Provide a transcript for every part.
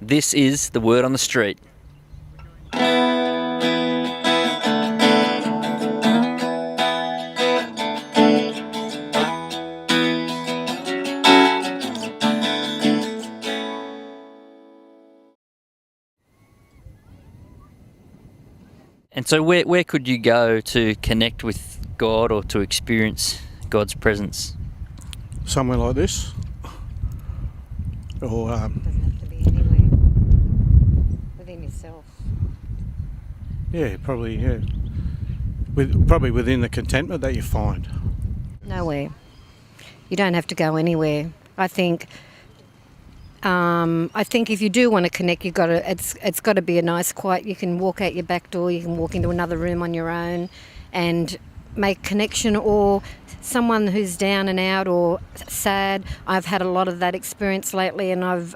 This is the word on the street. And so where could you go to connect with God or to experience God's presence? Somewhere like this. Or Doesn't have to be anywhere. Within yourself. yeah, probably within the contentment that you find. Nowhere. You don't have to go anywhere. I think if you do want to connect, it's got to be a nice quiet. You can walk out your back door, you can walk into another room on your own and make connection, or someone who's down and out or sad. I've had a lot of that experience lately, and I've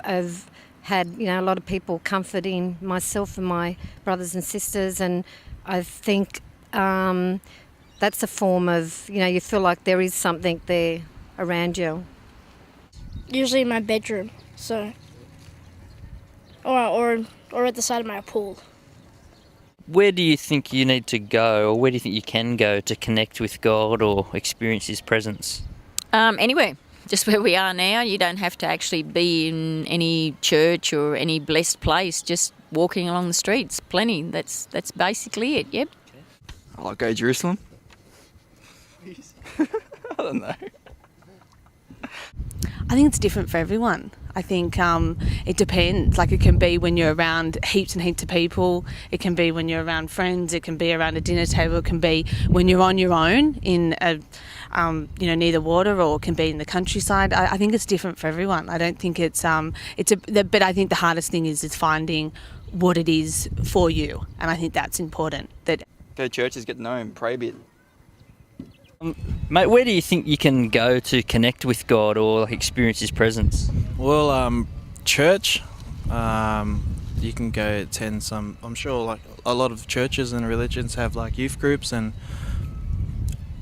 had a lot of people comforting myself and my brothers and sisters, and I think that's a form of, you feel like there is something there around you. Usually in my bedroom, so or at the side of my pool. Where do you think you need to go, or where do you think you can go to connect with God or experience His presence? Anywhere, just where we are now. You don't have to actually be in any church or any blessed place. Just walking along the streets, plenty. That's basically it. Yep. I like go to Jerusalem. I don't know. I think it's different for everyone. I think it depends. Like, it can be when you're around heaps and heaps of people. It can be when you're around friends. It can be around a dinner table. It can be when you're on your own in near the water, or it can be in the countryside. I think it's different for everyone. I don't think but I think the hardest thing is finding what it is for you, and I think that's important. That Go to churches, get to know Him, pray a bit. Mate, where do you think you can go to connect with God or experience His presence? Well, church. You can go attend some. I'm sure, like a lot of churches and religions have like youth groups and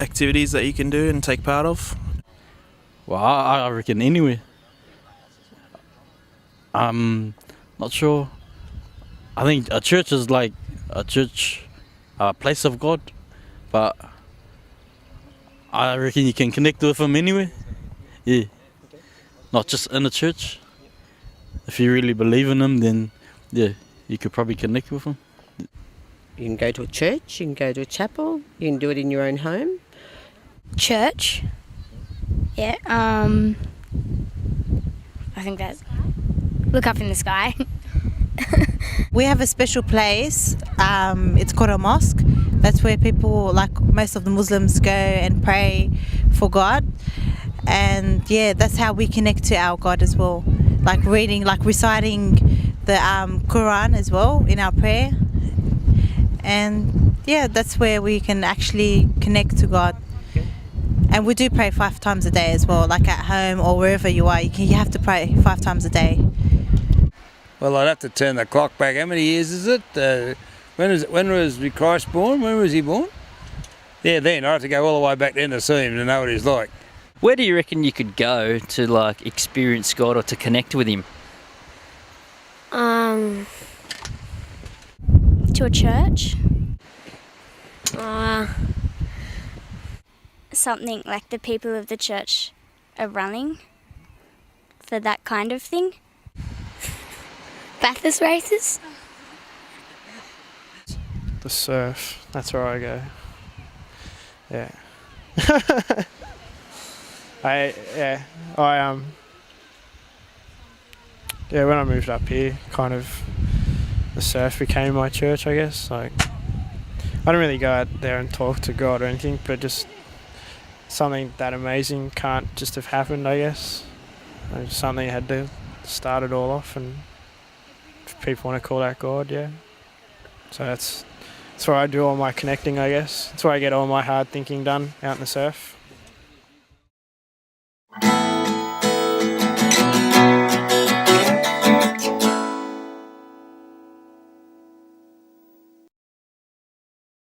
activities that you can do and take part of. Well, I reckon anywhere. I'm not sure. I think a church is like a place of God, but I reckon you can connect with Him anywhere. Yeah. Not just in a church. If you really believe in Him, then yeah, you could probably connect with Him. You can go to a church, you can go to a chapel, you can do it in your own home. Church. Yeah. I think that's look up in the sky. We have a special place. It's called a mosque. That's where people, like most of the Muslims, go and pray for God. And yeah, that's how we connect to our God as well. Like reciting the Quran as well in our prayer. And yeah, that's where we can actually connect to God. And we do pray 5 times a day as well, like at home or wherever you are. You have to pray 5 times a day. Well, I'd have to turn the clock back. How many years is it? When was Christ born? When was He born? Yeah, then I have to go all the way back then to see Him to know what He's like. Where do you reckon you could go to experience God or to connect with Him? To a church. Something like the people of the church are running for that kind of thing. Bathurst races. The surf. That's where I go. Yeah. When I moved up here, kind of the surf became my church, I guess. Like, I don't really go out there and talk to God or anything, but just something that amazing can't just have happened, I guess. Something had to start it all off, and if people want to call that God, yeah. So that's where I do all my connecting, I guess. That's where I get all my hard thinking done, out in the surf.